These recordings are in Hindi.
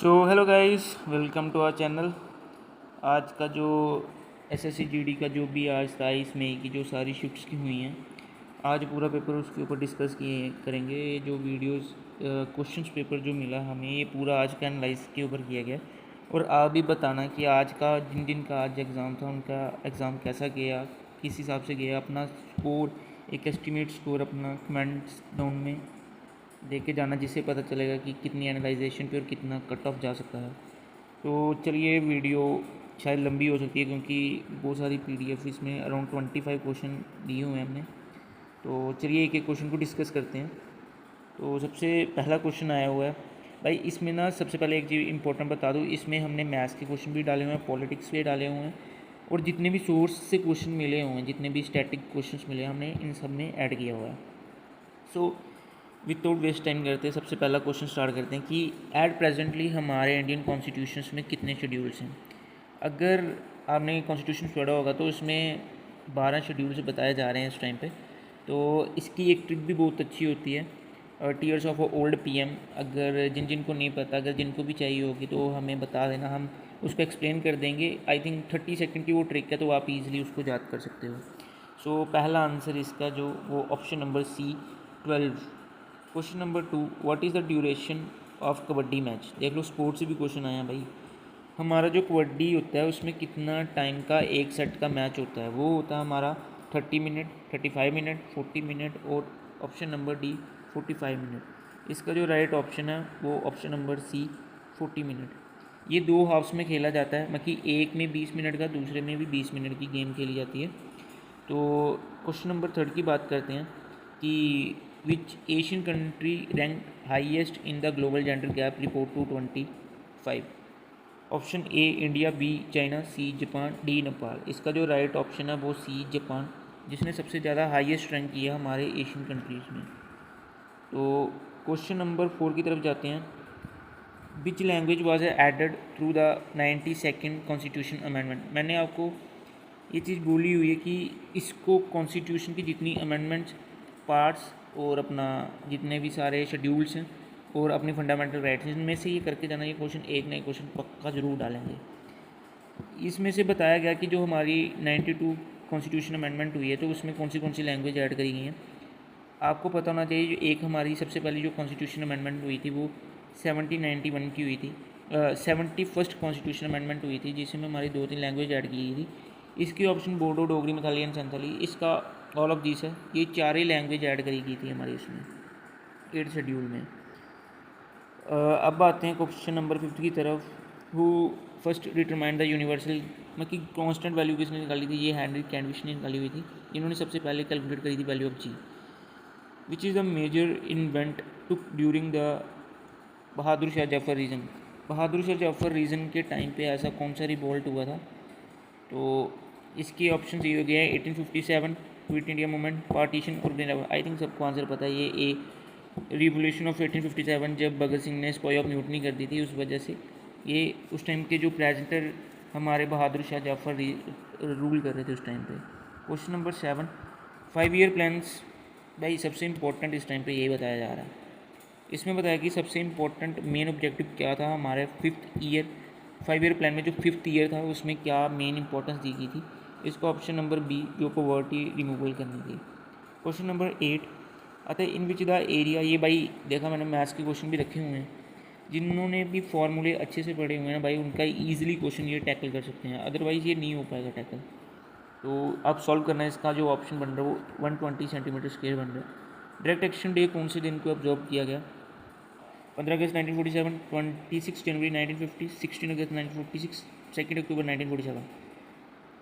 So hello guys, welcome to our channel. आज का जो एसएससी जीडी का जो भी आज 23 मई की जो सारी शिफ्ट्स की हुई हैं, आज पूरा पेपर उसके ऊपर डिस्कस किए करेंगे। ये जो वीडियोस क्वेश्चंस पेपर जो मिला हमें, ये पूरा आज का एनालाइज के ऊपर किया गया। और आप भी बताना कि आज का जिन जिन का आज एग्ज़ाम था उनका एग्ज़ाम कैसा गया, किस हिसाब से गया, अपना स्कोर, एक एस्टिमेट स्कोर अपना कमेंट्स डाउन में दे के जाना, जिससे पता चलेगा कि कितनी एनालाइजेशन पे और कितना कट ऑफ जा सकता है। तो चलिए, वीडियो शायद लंबी हो सकती है क्योंकि बहुत सारी पीडीएफ इसमें अराउंड 25 क्वेश्चन दिए हुए हैं हमने। तो चलिए एक एक क्वेश्चन को डिस्कस करते हैं। तो सबसे पहला क्वेश्चन आया हुआ है भाई, इसमें ना सबसे पहले एक चीज़ इंपॉर्टेंट बता दूँ, इसमें हमने मैथ्स के क्वेश्चन भी डाले हुए हैं, पॉलिटिक्स भी डाले हुए हैं, और जितने भी सोर्स से क्वेश्चन मिले हुए हैं, जितने भी स्टैटिक क्वेश्चन मिले हैं, हमने इन सब में ऐड किया हुआ है। सो विदाउट वेस्ट टाइम करते हैं, सबसे पहला क्वेश्चन स्टार्ट करते हैं कि एट प्रेजेंटली हमारे इंडियन कॉन्स्टिट्यूशन में कितने शेड्यूल्स हैं। अगर आपने कॉन्स्टिट्यूशन पढ़ा होगा तो इसमें 12 शेड्यूल्स बताए जा रहे हैं इस टाइम पे। तो इसकी एक ट्रिक भी बहुत अच्छी होती है, टीयर्स ऑफ ओल्ड पीएम। अगर जिन जिन को नहीं पता, अगर जिनको भी चाहिए होगी तो हमें बता देना, हम उसको एक्सप्लेन कर देंगे। आई थिंक 30 सेकंड की वो ट्रिक है, तो आप इजीली उसको याद कर सकते हो। सो पहला आंसर इसका जो वो option number C, 12। Question number 2, what is the duration of kabaddi match. देख लो, स्पोर्ट्स से भी क्वेश्चन आया भाई। हमारा जो कबड्डी होता है उसमें कितना टाइम का एक सेट का मैच होता है, वो होता है हमारा 30 मिनट, 35 मिनट, 40 मिनट, और ऑप्शन नंबर डी 45 मिनट। इसका जो राइट ऑप्शन है वो ऑप्शन नंबर सी 40 मिनट। ये दो हाफ्स में खेला जाता है, मतलब एक में 20 मिनट का, दूसरे में भी 20 मिनट की गेम खेली जाती है। तो क्वेश्चन नंबर 3 की बात करते हैं कि which Asian country rank highest in the global gender gap report 225। Option A India, B China, C Japan, D Nepal. इसका जो राइट ऑप्शन है वो सी जापान, जिसने सबसे ज़्यादा हाईएस्ट रैंक किया हमारे एशियन कंट्रीज़ में। तो क्वेश्चन नंबर 4 की तरफ जाते हैं। Which language was added through the 92nd constitution amendment. मैंने आपको ये चीज़ बोली हुई है कि इसको कॉन्स्टिट्यूशन की जितनी अमेंडमेंट्स, पार्ट्स और अपना जितने भी सारे शेड्यूल्स हैं और अपने फंडामेंटल राइट्स हैं, इनमें से ये करके जाना। ये क्वेश्चन एक नए क्वेश्चन पक्का ज़रूर डालेंगे। इसमें से बताया गया कि जो हमारी 92 कॉन्स्टिट्यूशन अमेंडमेंट हुई है तो उसमें कौन सी लैंग्वेज ऐड करी गई हैं। आपको पता होना चाहिए, जो एक हमारी सबसे पहली जो कॉन्स्टिट्यूशन अमेंडमेंट हुई थी वो 1791 की हुई थी। 71st कॉन्स्टिट्यूशन अमेंडमेंट हुई थी, जिसमें हमारी 2-3 लैंग्वेज ऐड की गई थी। इसकी ऑप्शन बोडो, डोगरी, मैथली एंड संथाली। इसका ऑल ऑफ दिस है, ये 4 ही लैंग्वेज ऐड करी गई थी हमारी इसमें 8th शेड्यूल में। अब आते हैं क्वेश्चन नंबर 5 की तरफ। Who first determined the universal, मतलब कि कॉन्स्टेंट वैल्यू किसने निकाली थी। ये हेनरी कैंडिश ने निकाली हुई थी। इन्होंने सबसे पहले कैलकुलेट करी थी value of G. Which is the major event took during the Bahadur Shah Zafar reign. Bahadur Shah Zafar reign के टाइम पे ऐसा कौन सा रिवोल्ट हुआ था। तो इसके ऑप्शन ये हो गया है 1857, क्विट इंडिया मूवमेंट, पार्टीशन और आई थिंक सबको आंसर पता है। ये रिवोल्यूशन ऑफ 1857, जब भगत सिंह ने स्पॉय ऑफ म्यूटनी कर दी थी, उस वजह से ये उस टाइम के जो प्रेजेंटर हमारे बहादुर शाह जफर रूल कर रहे थे उस टाइम पे। Question number 7, 5 year plans. भाई सबसे इंपॉर्टेंट इस टाइम पे यही बताया जा रहा है। इसमें बताया कि सबसे इम्पोर्टेंट मेन ऑब्जेक्टिव क्या था हमारे 5 ईयर प्लान में। जो 5th ईयर था उसमें क्या मेन इंपॉर्टेंस दी गई थी। इसका ऑप्शन नंबर बी, जो पॉवर्टी रिमूवल करने की। क्वेश्चन नंबर 8, अतः इन विच द एरिया। ये भाई देखा मैंने, मैथ्स के क्वेश्चन भी रखे हुए हैं। जिन्होंने भी फॉर्मूले अच्छे से पढ़े हुए हैं भाई, उनका ईजिली क्वेश्चन ये टैकल कर सकते हैं, अदरवाइज़ ये नहीं हो पाएगा टैकल। तो अब सॉल्व करना है। इसका जो ऑप्शन बन रहा है वो 120 सेंटीमीटर स्क्वायर बन रहा है। डायरेक्ट एक्शन डे कौन से दिन को ऑब्जर्व किया गया। 15 अगस्त 1947, 26 जनवरी 1950, 16 अगस्त 1946, 2 अक्टूबर 1947।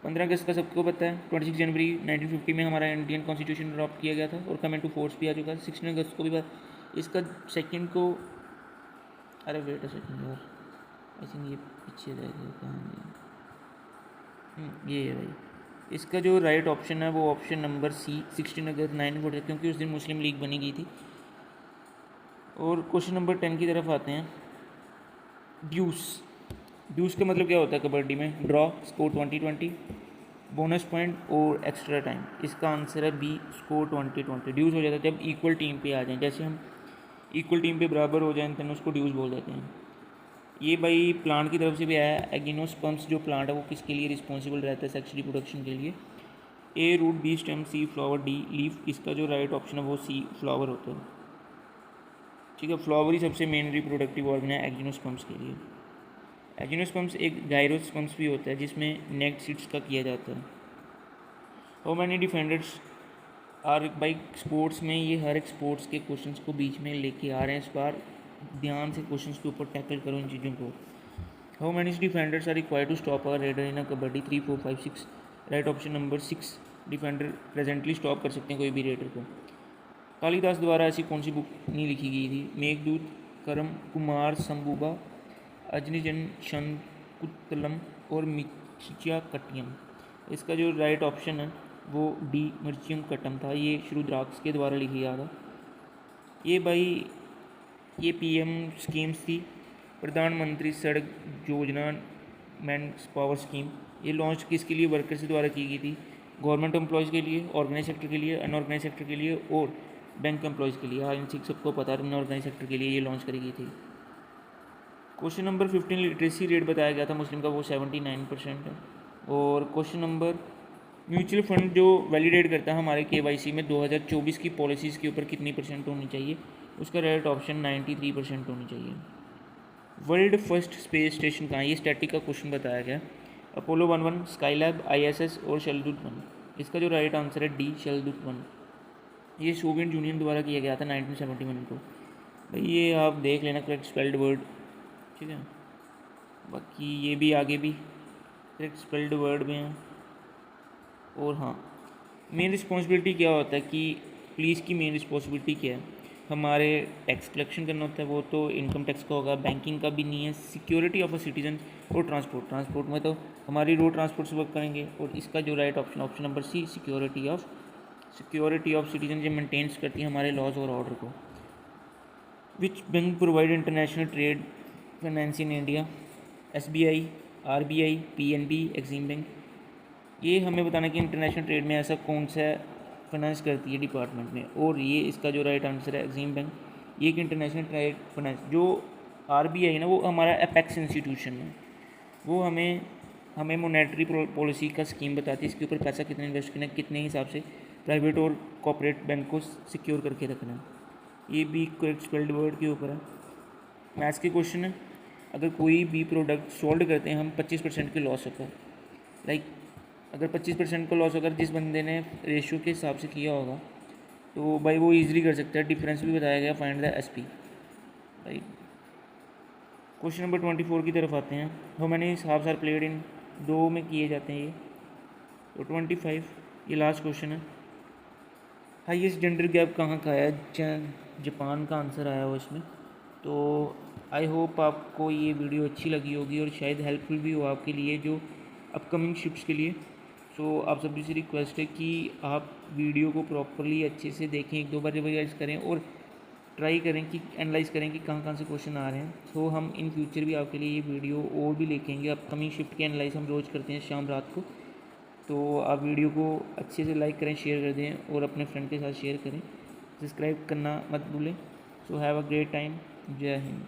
15 अगस्त का सबको पता है, 26 जनवरी 1950 में हमारा इंडियन कॉन्स्टिट्यूशन अडॉप्ट किया गया था और कमेंट टू फोर्स भी आ चुका है। 16 अगस्त को भी बात। इसका सेकंड को, अरे वेट अ सेकंड यार, आई थिंक ये पीछे रह गया कहाँ। ये है भाई। इसका जो राइट ऑप्शन है वो ऑप्शन नंबर सी, 16 अगस्त 1940, क्योंकि उस दिन मुस्लिम लीग बनी गई थी। और क्वेश्चन नंबर 10 की तरफ आते हैं। ड्यूस। ड्यूस का मतलब क्या होता है कबड्डी में। ड्रॉ, स्कोर 20-20, बोनस पॉइंट और एक्स्ट्रा टाइम। इसका आंसर है बी, स्कोर 20-20। ड्यूस हो जाता है जब इक्वल टीम पे आ जाएं, जैसे हम इक्वल टीम पे बराबर हो जाएं तो उसको ड्यूस बोल देते हैं। ये भाई प्लांट की तरफ से भी आया है। एगिनोस्पर्म्स जो प्लांट है वो किसके लिए रिस्पॉन्सिबल रहता है सेक्स रिप्रोडक्शन के लिए? ए रूट, बी स्टेम, सी फ्लावर, डी लीफ। इसका जो राइट ऑप्शन है वो सी फ्लावर होता है। ठीक है, फ्लावर ही सबसे मेन रिप्रोडक्टिव ऑर्गन है एगिनोस्पर्म्स के लिए। एगिनोस्पर्म्स एक गायरोस्पर्म्स भी होता है जिसमें नेक्ड सीड्स का किया जाता है। How many defenders are by sports में, ये हर एक स्पोर्ट्स के क्वेश्चंस को बीच में लेके आ रहे हैं इस बार। ध्यान से क्वेश्चंस के ऊपर टैकल करो इन चीज़ों को। How many defenders are required to stop a raider in a kabaddi? 3, 4, 5, 6। Right option number 6 defender presently stop कर सकते हैं कोई भी रेडर को। कालिदास द्वारा ऐसी कौन सी बुक नहीं लिखी गई थी? मेघदूत, करम, कुमार संभूबा, अजनिजन शंकुतलम और मिर्चियाकट्टियम। इसका जो राइट ऑप्शन है वो डी मिर्चियम कट्टम था। ये शुरुद्राक्ष के द्वारा लिखी गया था। ये भाई ये पीएम स्कीम्स थी, प्रधानमंत्री सड़क योजना मैन पावर स्कीम। ये लॉन्च किसके लिए वर्कर्स द्वारा की गई थी? गवर्नमेंट एम्प्लॉयज़ के लिए, ऑर्गेनाइज सेक्टर के लिए, अनऑर्गेनाइज सेक्टर के लिए और बैंक एम्प्लॉयज़ के लिए। हाँ, इन सबको पता है, अनऑर्गेनाइज सेक्टर के लिए ये लॉन्च करी गई थी। क्वेश्चन नंबर 15 लिटरेसी रेट बताया गया था मुस्लिम का, वो 79% है। और क्वेश्चन नंबर म्यूचुअल फंड जो वैलिडेट करता है हमारे केवाईसी में 2024 की पॉलिसीज़ के ऊपर कितनी % होनी चाहिए? उसका राइट ऑप्शन 93% होनी चाहिए। वर्ल्ड फर्स्ट स्पेस स्टेशन कहाँ है? ये स्टैटिक का क्वेश्चन बताया गया। अपोलो 11, स्काईलैब, ISS और शेलदूत 1। इसका जो राइट आंसर है डी शेलदूत 1। ये सोवियत यूनियन द्वारा किया गया था 1971 को। भाई ये आप देख लेना करेक्ट स्पेल्ड वर्ड, ठीक है। बाकी ये भी आगे भी करेक्ट स्पेल्ड वर्ड में है। और हाँ, मेन रिस्पॉन्सिबिलिटी क्या होता है कि पुलिस की मेन रिस्पॉन्सिबिलिटी क्या है? हमारे टैक्स कलेक्शन करना होता है, वो तो इनकम टैक्स का होगा, बैंकिंग का भी नहीं है, सिक्योरिटी ऑफ अ सिटीजन और ट्रांसपोर्ट में तो हमारी रोड ट्रांसपोर्ट से वर्क करेंगे। और इसका जो right option number C security of citizen जो मेंटेन्स करती है हमारे लॉज और ऑर्डर को। Which bank provide international trade finance in India? SBI, RBI, PNB, Exim bank. ये हमें बताना कि इंटरनेशनल ट्रेड में ऐसा कौन सा फाइनेंस करती है डिपार्टमेंट में। और ये इसका जो राइट आंसर है एक्सिम बैंक। ये एक इंटरनेशनल ट्रेड फाइनेंस जो RBI ना, वो हमारा एपेक्स इंस्टीट्यूशन है। वो हमें मोनेटरी पॉलिसी का स्कीम बताती है, इसके ऊपर पैसा कितना इन्वेस्ट करना है, कितने हिसाब से प्राइवेट और कॉर्पोरेट बैंक को सिक्योर करके रखना है। ये भी करेक्ट स्पेल्ड वर्ड के ऊपर है। मैथ्स के क्वेश्चन है, अगर कोई भी प्रोडक्ट सोल्ड करते हैं हम 25% के लॉस होता है। लाइक अगर 25% का लॉस अगर जिस बंदे ने रेशियो के हिसाब से किया होगा तो भाई वो इजीली कर सकता है। डिफरेंस भी बताया गया, फाइंड द SP। भाई क्वेश्चन नंबर 24 की तरफ आते हैं। How many halves are played in? 2 में किए जाते हैं ये। तो 25 ये लास्ट क्वेश्चन है। हाईएस्ट जेंडर गैप कहाँ का है? जापान का आंसर आया हो इसमें। तो आई होप आपको ये वीडियो अच्छी लगी होगी और शायद हेल्पफुल भी हो आपके लिए जो अपकमिंग शिफ्ट्स के लिए। सो आप सभी से रिक्वेस्ट है कि आप वीडियो को प्रॉपरली अच्छे से देखें, 1-2 बार रिवाइज करें और ट्राई करें कि एनालाइज करें कि कहाँ से क्वेश्चन आ रहे हैं। सो हम इन फ्यूचर भी आपके लिए ये वीडियो और भी लिखेंगे। अपकमिंग शिफ्ट के एनालाइज हम रोज़ करते हैं शाम रात को। तो आप वीडियो को अच्छे से लाइक करें, शेयर कर दें और अपने फ्रेंड के साथ शेयर करें। सब्सक्राइब करना मत भूलें। So have a great time. जय हिंद।